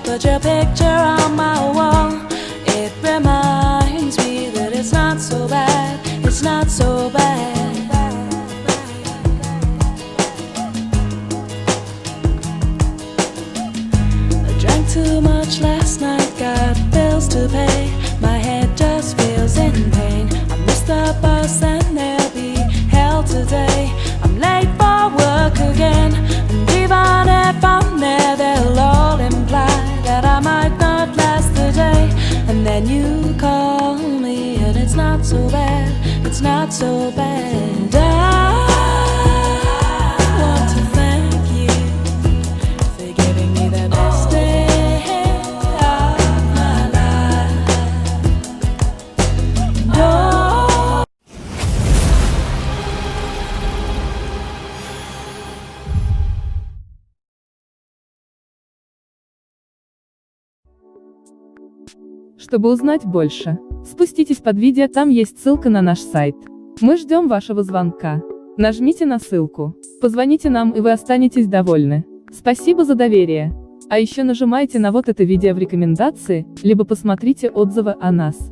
Put your picture on my wall. It reminds me that it's not so bad. It's not so bad. I drank too much last night, got bills to pay. My head just feels in pain. I missed the bus and there'll be hell today. I'm late for work again, and even if I'm there, they'll all imply that I might not last the day. And then you call me, and it's not so bad. It's not so bad. I want to thank you for giving me the best day of my life. Oh. Чтобы узнать больше, спуститесь под видео, там есть ссылка на наш сайт. Мы ждем вашего звонка. Нажмите на ссылку, позвоните нам, и вы останетесь довольны. Спасибо за доверие. А еще нажимайте на вот это видео в рекомендации, либо посмотрите отзывы о нас.